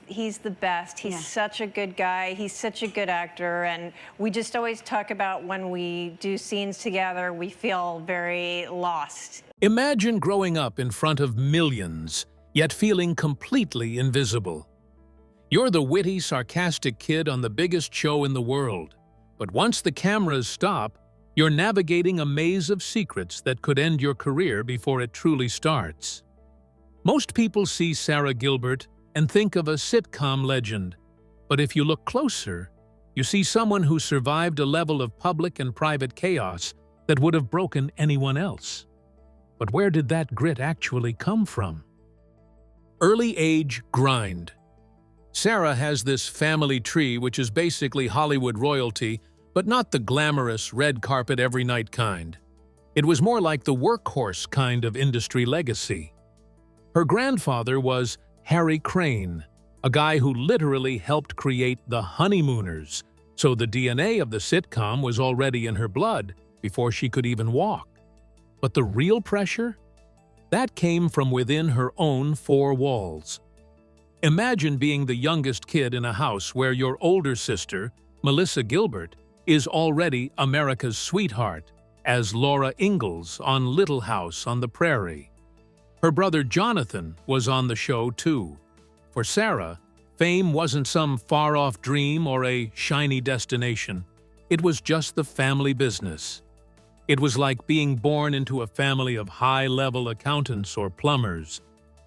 he's the best. He's Yeah. such a good guy. He's such a good actor, and we just always talk about when we do scenes together, we feel very lost. Imagine growing up in front of millions, yet feeling completely invisible. You're the witty, sarcastic kid on the biggest show in the world. But once the cameras stop, you're navigating a maze of secrets that could end your career before it truly starts. Most people see Sara Gilbert and think of a sitcom legend. But if you look closer, you see someone who survived a level of public and private chaos that would have broken anyone else. But where did that grit actually come from? Early age grind. Sara has this family tree which is basically Hollywood royalty, but not the glamorous red carpet every night kind. It was more like the workhorse kind of industry legacy. Her grandfather was Harry Crane, a guy who literally helped create the Honeymooners, so the DNA of the sitcom was already in her blood before she could even walk. But the real pressure? That came from within her own four walls. Imagine being the youngest kid in a house where your older sister, Melissa Gilbert, is already America's sweetheart, as Laura Ingalls on Little House on the Prairie. Her brother Jonathan was on the show too. For Sara, fame wasn't some far-off dream or a shiny destination. It was just the family business. It was like being born into a family of high-level accountants or plumbers.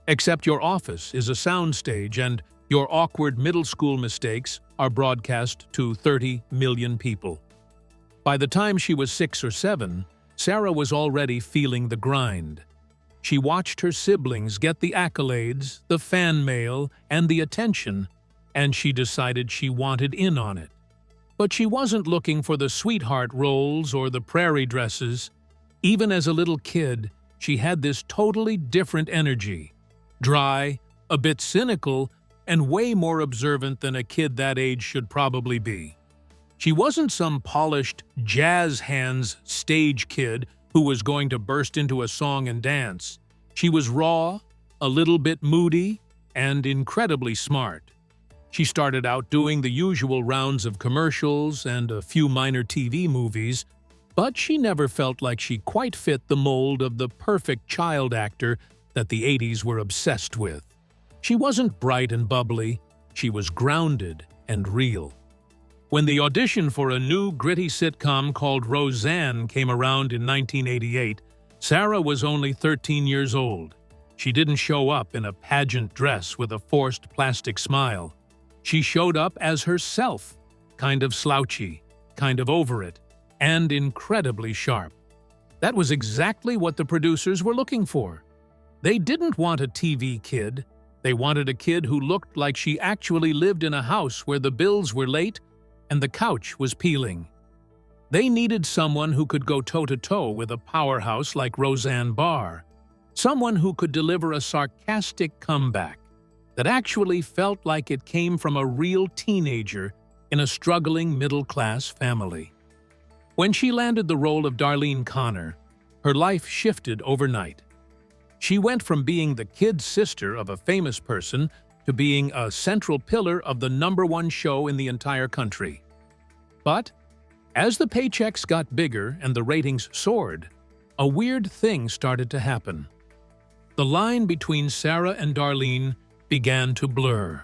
Except your office is a soundstage and your awkward middle school mistakes are broadcast to 30 million people. By the time she was 6 or 7, Sara was already feeling the grind. She watched her siblings get the accolades, the fan mail, and the attention, and she decided she wanted in on it. But she wasn't looking for the sweetheart roles or the prairie dresses. Even as a little kid, she had this totally different energy. Dry, a bit cynical, and way more observant than a kid that age should probably be. She wasn't some polished, jazz hands stage kid who was going to burst into a song and dance. She was raw, a little bit moody, and incredibly smart. She started out doing the usual rounds of commercials and a few minor TV movies, but she never felt like she quite fit the mold of the perfect child actor that the 80s were obsessed with. She wasn't bright and bubbly, she was grounded and real. When the audition for a new gritty sitcom called Roseanne came around in 1988, Sara was only 13 years old. She didn't show up in a pageant dress with a forced plastic smile. She showed up as herself, kind of slouchy, kind of over it, and incredibly sharp. That was exactly what the producers were looking for. They didn't want a TV kid. They wanted a kid who looked like she actually lived in a house where the bills were late and the couch was peeling. They needed someone who could go toe-to-toe with a powerhouse like Roseanne Barr, someone who could deliver a sarcastic comeback that actually felt like it came from a real teenager in a struggling middle-class family. When she landed the role of Darlene Connor, her life shifted overnight. She went from being the kid sister of a famous person to being a central pillar of the #1 show in the entire country. But as the paychecks got bigger and the ratings soared, a weird thing started to happen. The line between Sara and Darlene began to blur.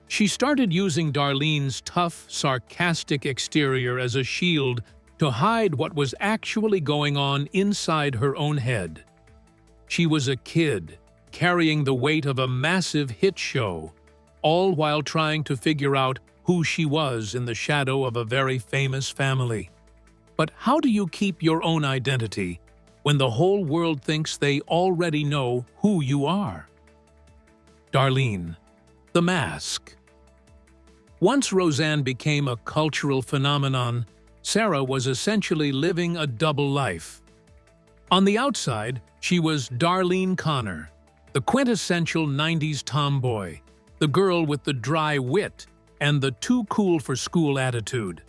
She started using Darlene's tough, sarcastic exterior as a shield to hide what was actually going on inside her own head. She was a kid, carrying the weight of a massive hit show, all while trying to figure out who she was in the shadow of a very famous family. But how do you keep your own identity when the whole world thinks they already know who you are? Darlene, the mask. Once Roseanne became a cultural phenomenon, Sara was essentially living a double life. On the outside, she was Darlene Connor, the quintessential 90s tomboy, the girl with the dry wit and the too-cool-for-school attitude.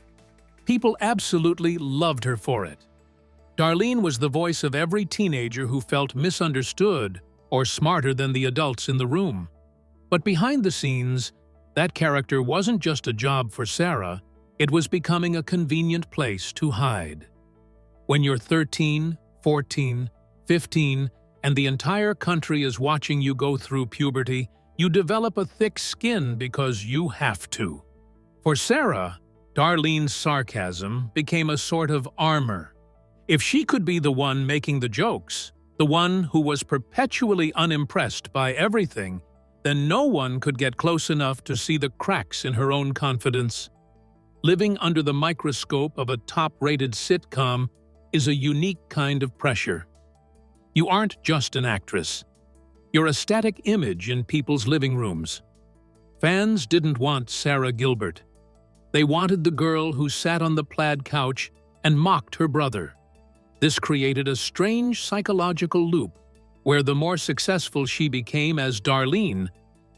People absolutely loved her for it. Darlene was the voice of every teenager who felt misunderstood or smarter than the adults in the room. But behind the scenes, that character wasn't just a job for Sara, it was becoming a convenient place to hide. When you're 13, 14, 15, and the entire country is watching you go through puberty, you develop a thick skin because you have to. For Sara, Darlene's sarcasm became a sort of armor. If she could be the one making the jokes, the one who was perpetually unimpressed by everything, then no one could get close enough to see the cracks in her own confidence. Living under the microscope of a top-rated sitcom is a unique kind of pressure. You aren't just an actress. You're a static image in people's living rooms. Fans didn't want Sara Gilbert. They wanted the girl who sat on the plaid couch and mocked her brother. This created a strange psychological loop where the more successful she became as Darlene,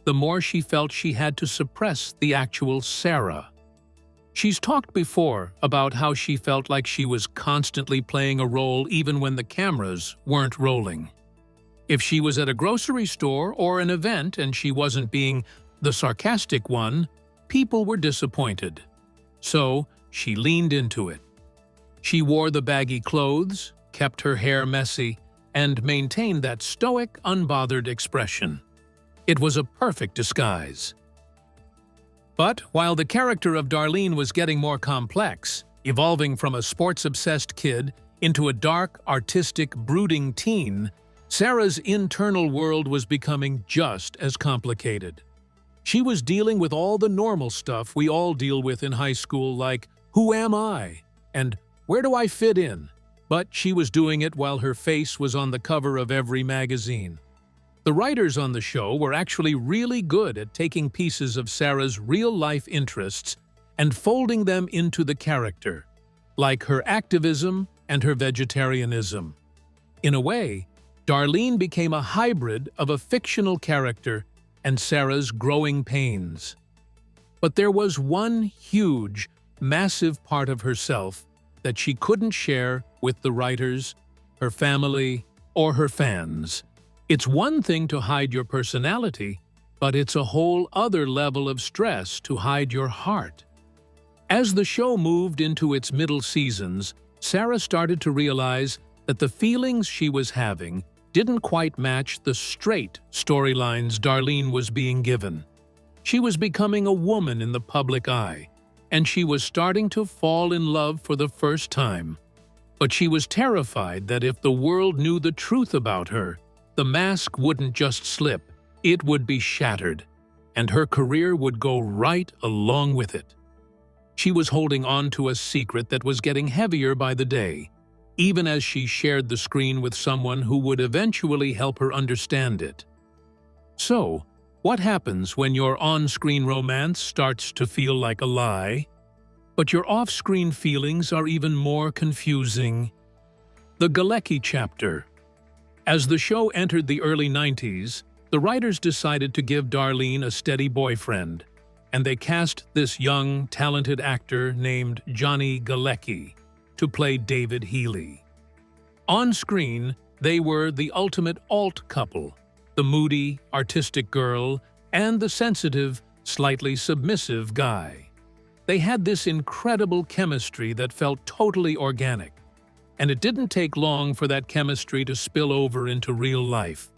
the more she felt she had to suppress the actual Sara. She's talked before about how she felt like she was constantly playing a role even when the cameras weren't rolling. If she was at a grocery store or an event and she wasn't being the sarcastic one, people were disappointed. So she leaned into it. She wore the baggy clothes, kept her hair messy, and maintained that stoic, unbothered expression. It was a perfect disguise. But while the character of Darlene was getting more complex, evolving from a sports-obsessed kid into a dark, artistic, brooding teen, Sara's internal world was becoming just as complicated. She was dealing with all the normal stuff we all deal with in high school, like, who am I? And where do I fit in? But she was doing it while her face was on the cover of every magazine. The writers on the show were actually really good at taking pieces of Sara's real-life interests and folding them into the character, like her activism and her vegetarianism. In a way, Darlene became a hybrid of a fictional character and Sara's growing pains. But there was one huge, massive part of herself that she couldn't share with the writers, her family, or her fans. It's one thing to hide your personality, but it's a whole other level of stress to hide your heart. As the show moved into its middle seasons, Sara started to realize that the feelings she was having didn't quite match the straight storylines Darlene was being given. She was becoming a woman in the public eye, and she was starting to fall in love for the first time. But she was terrified that if the world knew the truth about her, the mask wouldn't just slip, it would be shattered, and her career would go right along with it. She was holding on to a secret that was getting heavier by the day, even as she shared the screen with someone who would eventually help her understand it. So, what happens when your on-screen romance starts to feel like a lie, but your off-screen feelings are even more confusing? The Gleki chapter. As the show entered the early 90s, the writers decided to give Darlene a steady boyfriend, and they cast this young, talented actor named Johnny Gleki to play David Healy. On screen, they were the ultimate alt couple, the moody, artistic girl and the sensitive, slightly submissive guy. They had this incredible chemistry that felt totally organic, and it didn't take long for that chemistry to spill over into real life.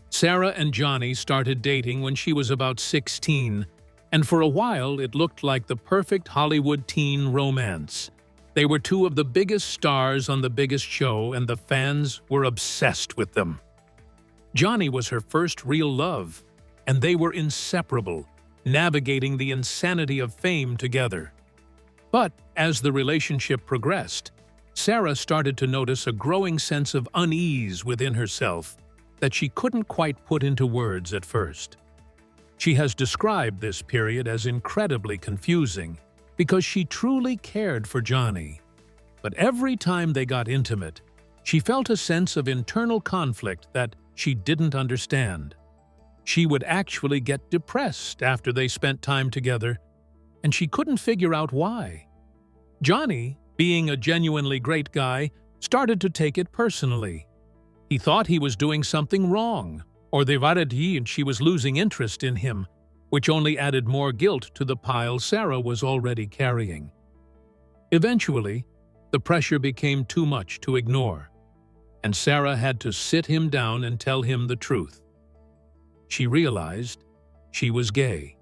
Sara and Johnny started dating when she was about 16, and for a while it looked like the perfect Hollywood teen romance. They were two of the biggest stars on the biggest show, and the fans were obsessed with them. Johnny was her first real love, and they were inseparable, navigating the insanity of fame together. But as the relationship progressed, Sara started to notice a growing sense of unease within herself that she couldn't quite put into words at first. She has described this period as incredibly confusing because she truly cared for Johnny. But every time they got intimate, she felt a sense of internal conflict that she didn't understand. She would actually get depressed after they spent time together, and she couldn't figure out why. Johnny, being a genuinely great guy, started to take it personally. He thought he was doing something wrong, or the witty, and she was losing interest in him, which only added more guilt to the pile Sara was already carrying. Eventually, the pressure became too much to ignore, and Sara had to sit him down and tell him the truth. She realized she was gay.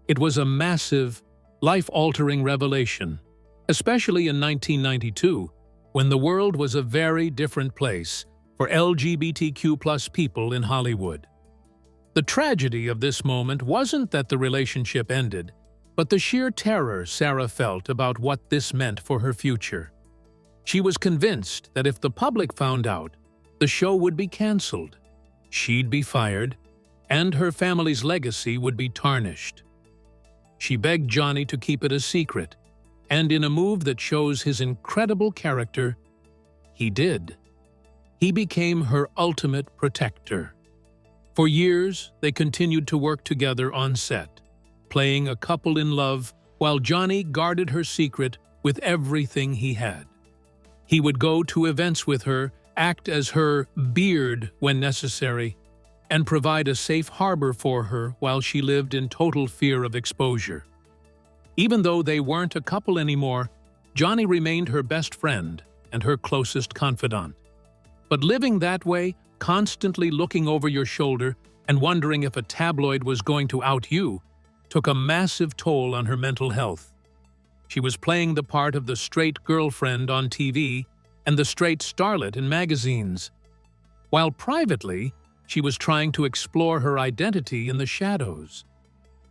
It was a massive, life-altering revelation, especially in 1992, when the world was a very different place for LGBTQ+ people in Hollywood. The tragedy of this moment wasn't that the relationship ended, but the sheer terror Sara felt about what this meant for her future. She was convinced that if the public found out, the show would be canceled, she'd be fired, and her family's legacy would be tarnished. She begged Johnny to keep it a secret, and in a move that shows his incredible character, he did. He became her ultimate protector. For years, they continued to work together on set, playing a couple in love while Johnny guarded her secret with everything he had. He would go to events with her, act as her beard when necessary, and provide a safe harbor for her while she lived in total fear of exposure. Even though they weren't a couple anymore, Johnny remained her best friend and her closest confidant. But living that way, constantly looking over your shoulder and wondering if a tabloid was going to out you, took a massive toll on her mental health. She was playing the part of the straight girlfriend on TV and the straight starlet in magazines, while privately, she was trying to explore her identity in the shadows.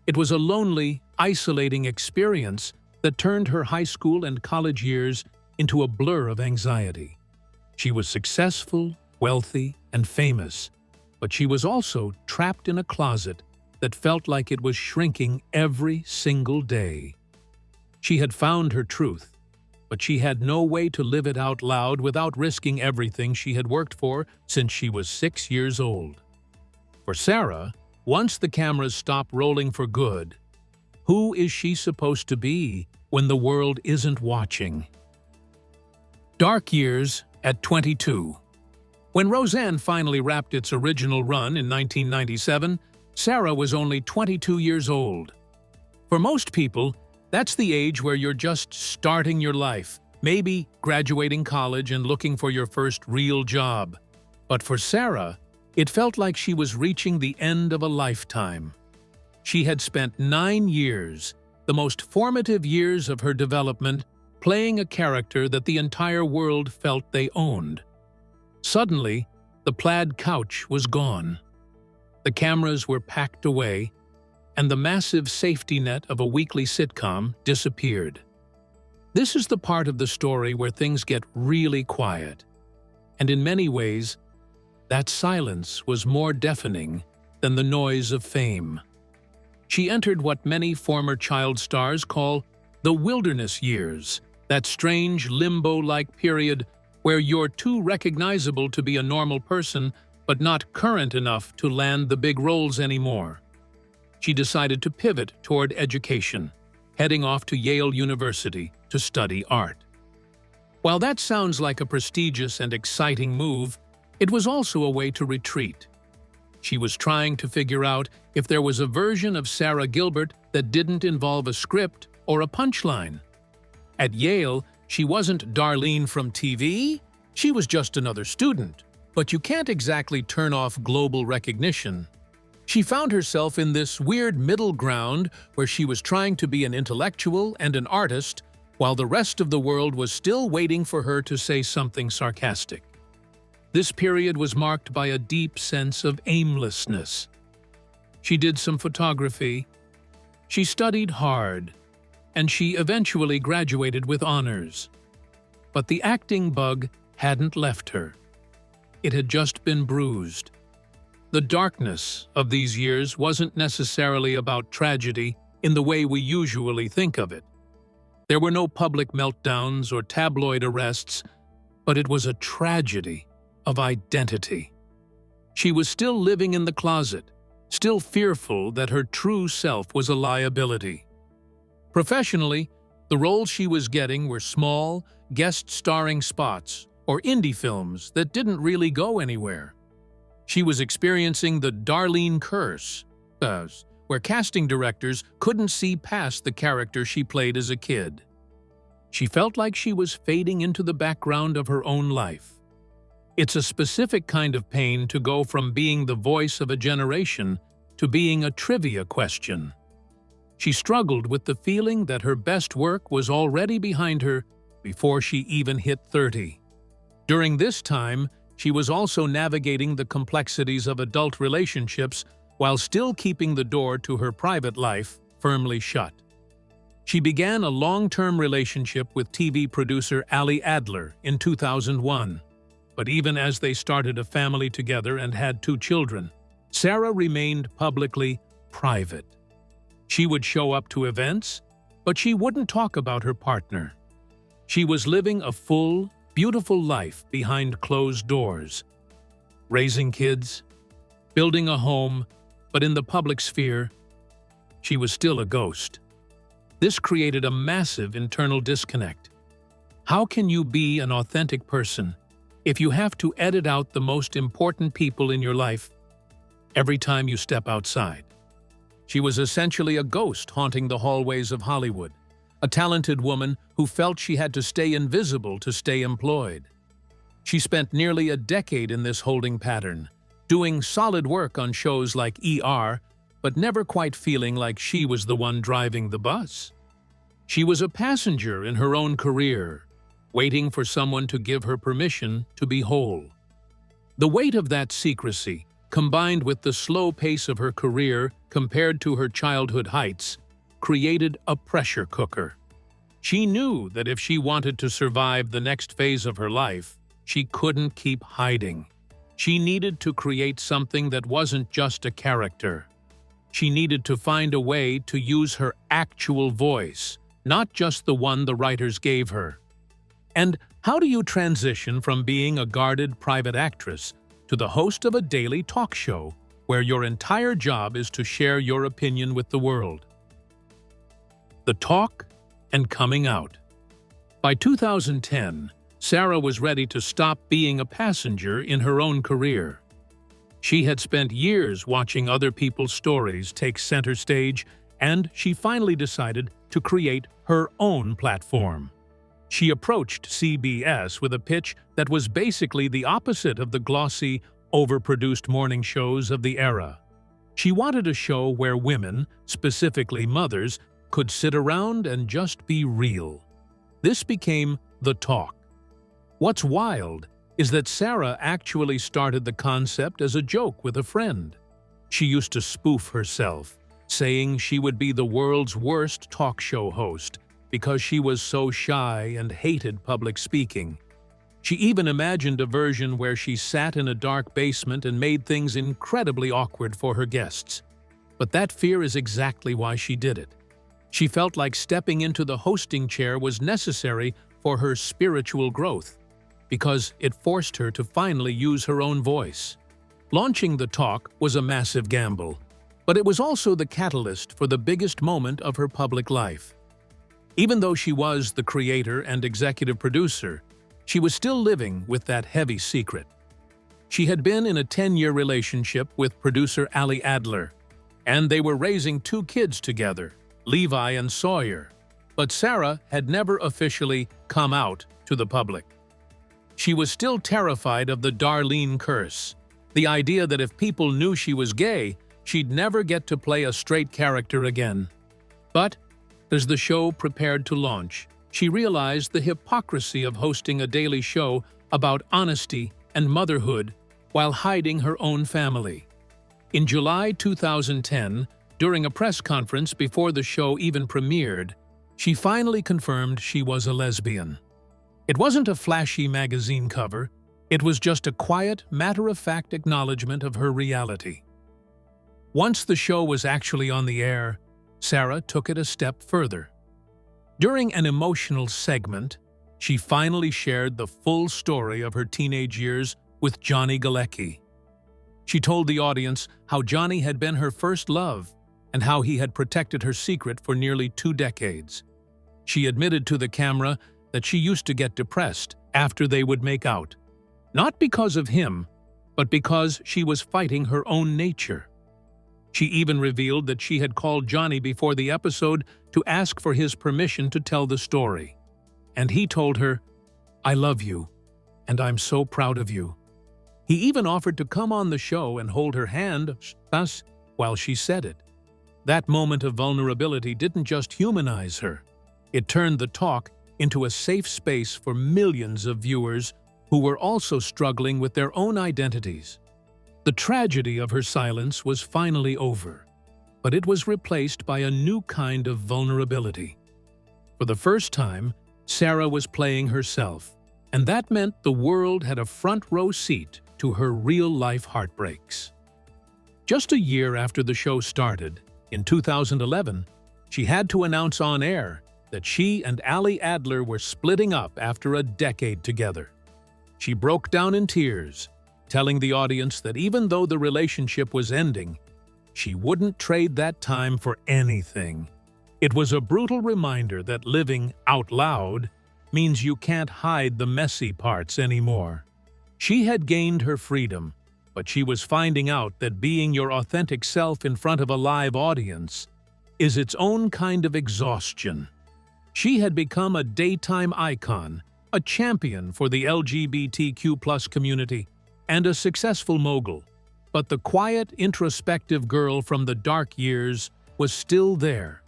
It was a lonely, isolating experience that turned her high school and college years into a blur of anxiety. She was successful, wealthy, and famous, but she was also trapped in a closet that felt like it was shrinking every single day. She had found her truth, but she had no way to live it out loud without risking everything she had worked for since she was 6 years old. For Sara, once the cameras stop rolling for good, who is she supposed to be when the world isn't watching? Dark years at 22. When Roseanne finally wrapped its original run in 1997, Sara was only 22 years old. For most people, that's the age where you're just starting your life, maybe graduating college and looking for your first real job. But for Sara, it felt like she was reaching the end of a lifetime. She had spent 9 years, the most formative years of her development, playing a character that the entire world felt they owned. Suddenly, the plaid couch was gone. The cameras were packed away, and the massive safety net of a weekly sitcom disappeared. This is the part of the story where things get really quiet, and in many ways, that silence was more deafening than the noise of fame. She entered what many former child stars call the wilderness years, that strange limbo-like period where you're too recognizable to be a normal person but not current enough to land the big roles anymore. She decided to pivot toward education, heading off to Yale University to study art. While that sounds like a prestigious and exciting move, it was also a way to retreat. She was trying to figure out if there was a version of Sara Gilbert that didn't involve a script or a punchline. At Yale, she wasn't Darlene from TV, she was just another student. But you can't exactly turn off global recognition. She found herself in this weird middle ground where she was trying to be an intellectual and an artist, while the rest of the world was still waiting for her to say something sarcastic. This period was marked by a deep sense of aimlessness. She did some photography, she studied hard, and she eventually graduated with honors. But the acting bug hadn't left her. It had just been bruised. The darkness of these years wasn't necessarily about tragedy in the way we usually think of it. There were no public meltdowns or tabloid arrests, but it was a tragedy of identity. She was still living in the closet, still fearful that her true self was a liability. Professionally, the roles she was getting were small, guest-starring spots or indie films that didn't really go anywhere. She was experiencing the Darlene curse, where casting directors couldn't see past the character she played as a kid. She felt like she was fading into the background of her own life. It's a specific kind of pain to go from being the voice of a generation to being a trivia question. She struggled with the feeling that her best work was already behind her before she even hit 30. During this time, she was also navigating the complexities of adult relationships while still keeping the door to her private life firmly shut. She began a long-term relationship with TV producer Ali Adler in 2001. But even as they started a family together and had 2 children, Sara remained publicly private. She would show up to events, but she wouldn't talk about her partner. She was living a full, beautiful life behind closed doors, raising kids, building a home, but in the public sphere, she was still a ghost. This created a massive internal disconnect. How can you be an authentic person if you have to edit out the most important people in your life every time you step outside? She was essentially a ghost haunting the hallways of Hollywood, a talented woman who felt she had to stay invisible to stay employed. She spent nearly a decade in this holding pattern, doing solid work on shows like ER, but never quite feeling like she was the one driving the bus. She was a passenger in her own career, waiting for someone to give her permission to be whole. The weight of that secrecy, combined with the slow pace of her career compared to her childhood heights, created a pressure cooker. She knew that if she wanted to survive the next phase of her life, she couldn't keep hiding. She needed to create something that wasn't just a character. She needed to find a way to use her actual voice, not just the one the writers gave her. And how do you transition from being a guarded private actress to the host of a daily talk show where your entire job is to share your opinion with the world? The talk and coming out. By 2010, Sara was ready to stop being a passenger in her own career. She had spent years watching other people's stories take center stage, and she finally decided to create her own platform. She approached CBS with a pitch that was basically the opposite of the glossy, overproduced morning shows of the era. She wanted a show where women, specifically mothers, could sit around and just be real. This became The Talk. What's wild is that Sara actually started the concept as a joke with a friend. She used to spoof herself, saying she would be the world's worst talk show host because she was so shy and hated public speaking. She even imagined a version where she sat in a dark basement and made things incredibly awkward for her guests. But that fear is exactly why she did it. She felt like stepping into the hosting chair was necessary for her spiritual growth, because it forced her to finally use her own voice. Launching The Talk was a massive gamble, but it was also the catalyst for the biggest moment of her public life. Even though she was the creator and executive producer, she was still living with that heavy secret. She had been in a 10-year relationship with producer Ali Adler, and they were raising 2 kids together, Levi and Sawyer, but Sara had never officially come out to the public. She was still terrified of the Darlene curse, the idea that if people knew she was gay, she'd never get to play a straight character again. But as the show prepared to launch, she realized the hypocrisy of hosting a daily show about honesty and motherhood while hiding her own family. In July 2010, during a press conference before the show even premiered, she finally confirmed she was a lesbian. It wasn't a flashy magazine cover, it was just a quiet, matter-of-fact acknowledgement of her reality. Once the show was actually on the air, Sara took it a step further. During an emotional segment, she finally shared the full story of her teenage years with Johnny Gleki. She told the audience how Johnny had been her first love and how he had protected her secret for nearly 2 decades. She admitted to the camera that she used to get depressed after they would make out, not because of him, but because she was fighting her own nature. She even revealed that she had called Johnny before the episode to ask for his permission to tell the story. And he told her, "I love you, and I'm so proud of you." He even offered to come on the show and hold her hand while she said it. That moment of vulnerability didn't just humanize her. It turned the talk into a safe space for millions of viewers who were also struggling with their own identities. The tragedy of her silence was finally over, but it was replaced by a new kind of vulnerability. For the first time, Sara was playing herself, and that meant the world had a front-row seat to her real-life heartbreaks. Just a year after the show started, in 2011, she had to announce on air that she and Ali Adler were splitting up after a decade together. She broke down in tears, telling the audience that even though the relationship was ending, she wouldn't trade that time for anything. It was a brutal reminder that living out loud means you can't hide the messy parts anymore. She had gained her freedom, but she was finding out that being your authentic self in front of a live audience is its own kind of exhaustion. She had become a daytime icon, a champion for the LGBTQ+ community, and a successful mogul. But the quiet, introspective girl from the dark years was still there,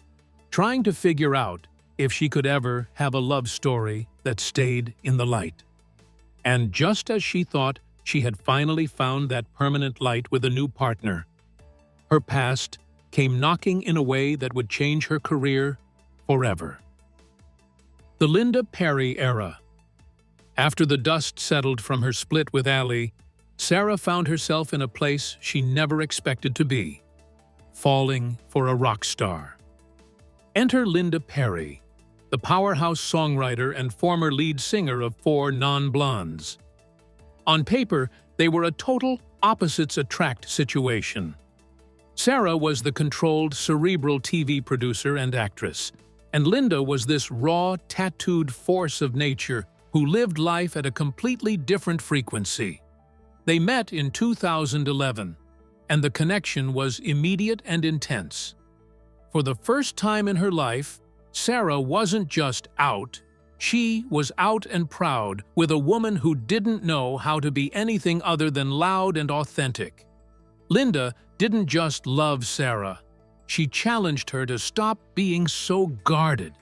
trying to figure out if she could ever have a love story that stayed in the light. And just as she thought she had finally found that permanent light with a new partner, her past came knocking in a way that would change her career forever. The Linda Perry era. After the dust settled from her split with Ali, Sara found herself in a place she never expected to be, falling for a rock star. Enter Linda Perry, the powerhouse songwriter and former lead singer of 4 Non-Blondes. On paper, they were a total opposites attract situation. Sara was the controlled, cerebral TV producer and actress, and Linda was this raw, tattooed force of nature who lived life at a completely different frequency. They met in 2011, and the connection was immediate and intense. For the first time in her life, Sara wasn't just out, she was out and proud with a woman who didn't know how to be anything other than loud and authentic. Linda didn't just love Sara, she challenged her to stop being so guarded.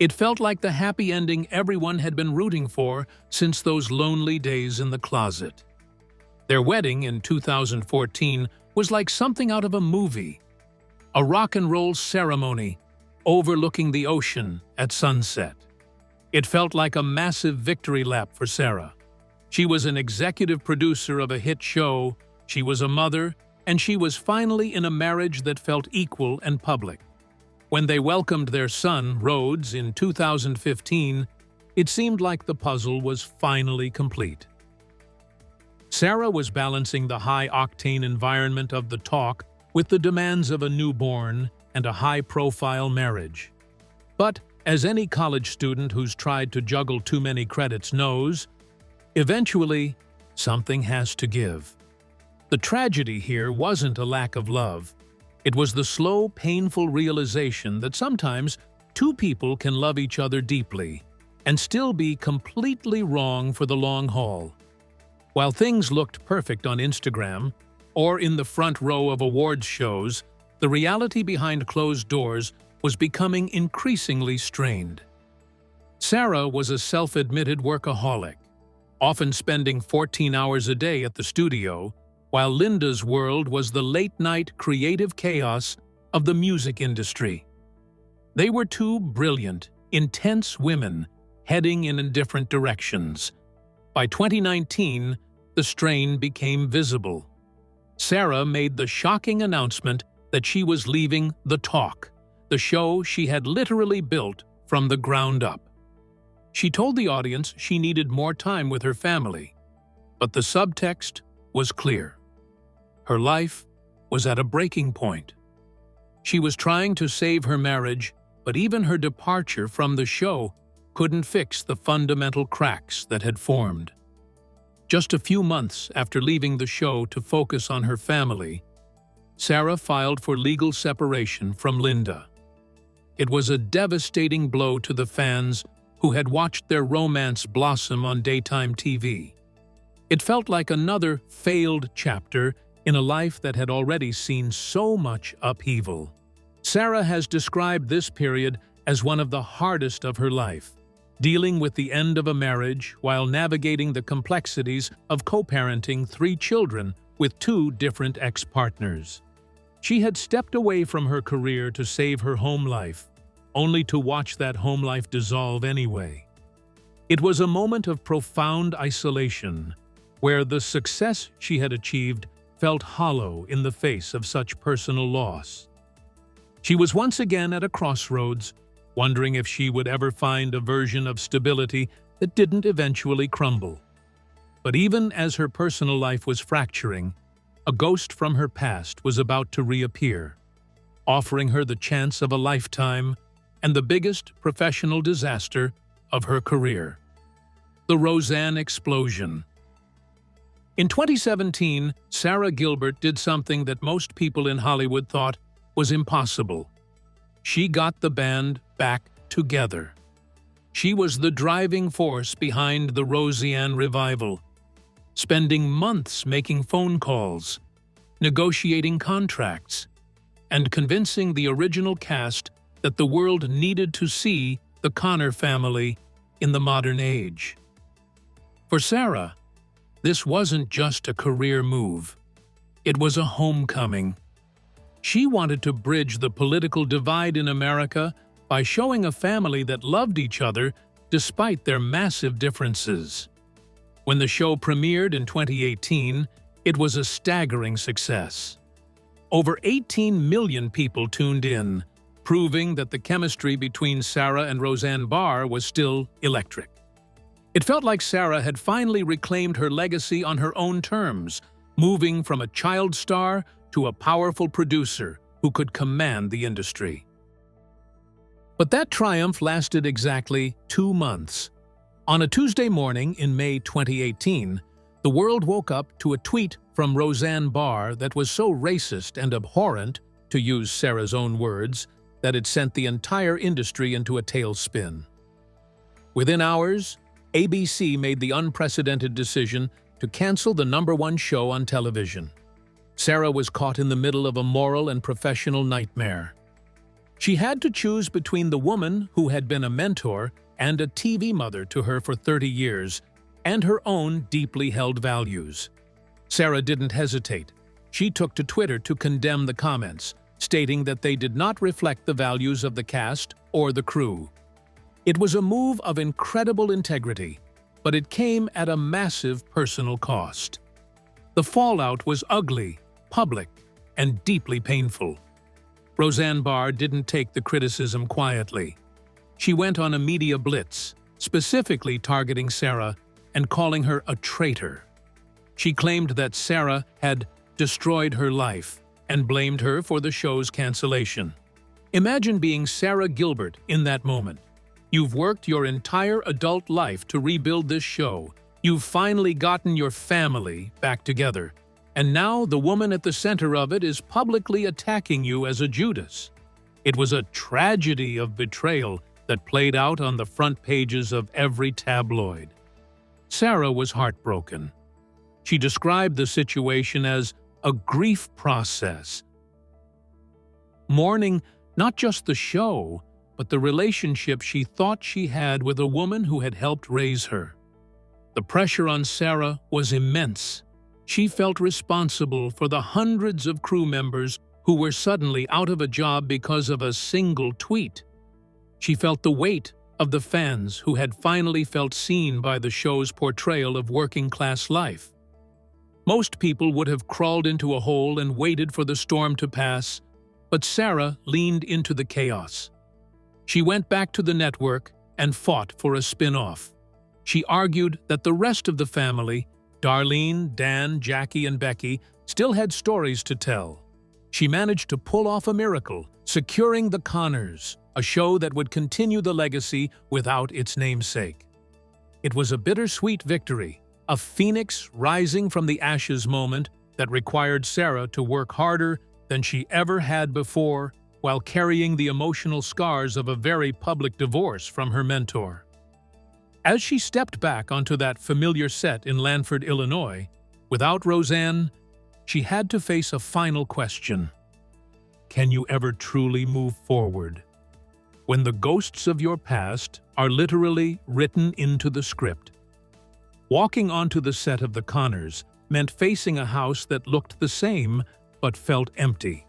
It felt like the happy ending everyone had been rooting for since those lonely days in the closet. Their wedding in 2014 was like something out of a movie. A rock and roll ceremony overlooking the ocean at sunset. It felt like a massive victory lap for Sara. She was an executive producer of a hit show, she was a mother, and she was finally in a marriage that felt equal and public. When they welcomed their son, Rhodes, in 2015, it seemed like the puzzle was finally complete. Sara was balancing the high-octane environment of the talk with the demands of a newborn and a high-profile marriage. But, as any college student who's tried to juggle too many credits knows, eventually, something has to give. The tragedy here wasn't a lack of love. It was the slow, painful realization that sometimes two people can love each other deeply and still be completely wrong for the long haul. While things looked perfect on Instagram or in the front row of awards shows, the reality behind closed doors was becoming increasingly strained. Sara was a self-admitted workaholic, often spending 14 hours a day at the studio, while Linda's world was the late-night creative chaos of the music industry. They were two brilliant, intense women heading in different directions. By 2019, the strain became visible. Sara made the shocking announcement that she was leaving The Talk, the show she had literally built from the ground up. She told the audience she needed more time with her family, but the subtext was clear. Her life was at a breaking point. She was trying to save her marriage, but even her departure from the show couldn't fix the fundamental cracks that had formed. Just a few months after leaving the show to focus on her family, Sara filed for legal separation from Linda. It was a devastating blow to the fans who had watched their romance blossom on daytime TV. It felt like another failed chapter in a life that had already seen so much upheaval. Sara has described this period as one of the hardest of her life, dealing with the end of a marriage while navigating the complexities of co-parenting 3 children with 2 different ex-partners. She had stepped away from her career to save her home life, only to watch that home life dissolve anyway. It was a moment of profound isolation, where the success she had achieved felt hollow in the face of such personal loss. She was once again at a crossroads, wondering if she would ever find a version of stability that didn't eventually crumble. But even as her personal life was fracturing, a ghost from her past was about to reappear, offering her the chance of a lifetime and the biggest professional disaster of her career: the Roseanne explosion. In 2017, Sara Gilbert did something that most people in Hollywood thought was impossible. She got the band back together. She was the driving force behind the Roseanne revival, spending months making phone calls, negotiating contracts, and convincing the original cast that the world needed to see the Connor family in the modern age. For Sara, this wasn't just a career move. It was a homecoming. She wanted to bridge the political divide in America by showing a family that loved each other despite their massive differences. When the show premiered in 2018, it was a staggering success. Over 18 million people tuned in, proving that the chemistry between Sara and Roseanne Barr was still electric. It felt like Sara had finally reclaimed her legacy on her own terms, moving from a child star to a powerful producer who could command the industry. But that triumph lasted exactly 2 months. On a Tuesday morning in May 2018, the world woke up to a tweet from Roseanne Barr that was so racist and abhorrent, to use Sara's own words, that it sent the entire industry into a tailspin. Within hours, ABC made the unprecedented decision to cancel the #1 show on television. Sara was caught in the middle of a moral and professional nightmare. She had to choose between the woman who had been a mentor and a TV mother to her for 30 years, and her own deeply held values. Sara didn't hesitate. She took to Twitter to condemn the comments, stating that they did not reflect the values of the cast or the crew. It was a move of incredible integrity, but it came at a massive personal cost. The fallout was ugly, public, and deeply painful. Roseanne Barr didn't take the criticism quietly. She went on a media blitz, specifically targeting Sara and calling her a traitor. She claimed that Sara had destroyed her life and blamed her for the show's cancellation. Imagine being Sara Gilbert in that moment. You've worked your entire adult life to rebuild this show. You've finally gotten your family back together. And now the woman at the center of it is publicly attacking you as a Judas. It was a tragedy of betrayal that played out on the front pages of every tabloid. Sara was heartbroken. She described the situation as a grief process, mourning not just the show, but the relationship she thought she had with a woman who had helped raise her. The pressure on Sara was immense. She felt responsible for the hundreds of crew members who were suddenly out of a job because of a single tweet. She felt the weight of the fans who had finally felt seen by the show's portrayal of working-class life. Most people would have crawled into a hole and waited for the storm to pass, but Sara leaned into the chaos. She went back to the network and fought for a spin-off. She argued that the rest of the family, Darlene, Dan, Jackie, and Becky, still had stories to tell. She managed to pull off a miracle, securing The Connors, a show that would continue the legacy without its namesake. It was a bittersweet victory, a phoenix rising from the ashes moment that required Sara to work harder than she ever had before while carrying the emotional scars of a very public divorce from her mentor. As she stepped back onto that familiar set in Lanford, Illinois, without Roseanne, she had to face a final question. Can you ever truly move forward when the ghosts of your past are literally written into the script? Walking onto the set of The Conners meant facing a house that looked the same but felt empty.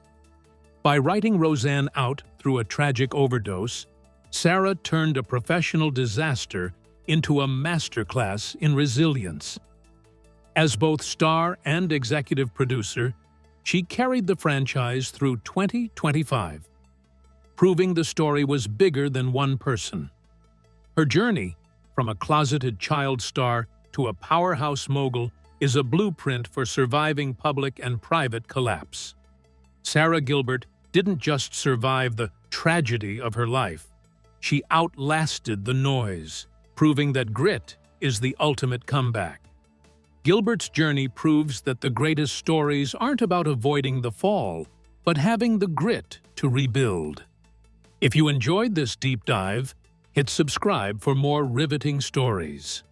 By writing Roseanne out through a tragic overdose, Sara turned a professional disaster into a masterclass in resilience. As both star and executive producer, she carried the franchise through 2025, proving the story was bigger than one person. Her journey, from a closeted child star to a powerhouse mogul, is a blueprint for surviving public and private collapse. Sara Gilbert didn't just survive the tragedy of her life, she outlasted the noise, proving that grit is the ultimate comeback. Gilbert's journey proves that the greatest stories aren't about avoiding the fall, but having the grit to rebuild. If you enjoyed this deep dive, hit subscribe for more riveting stories.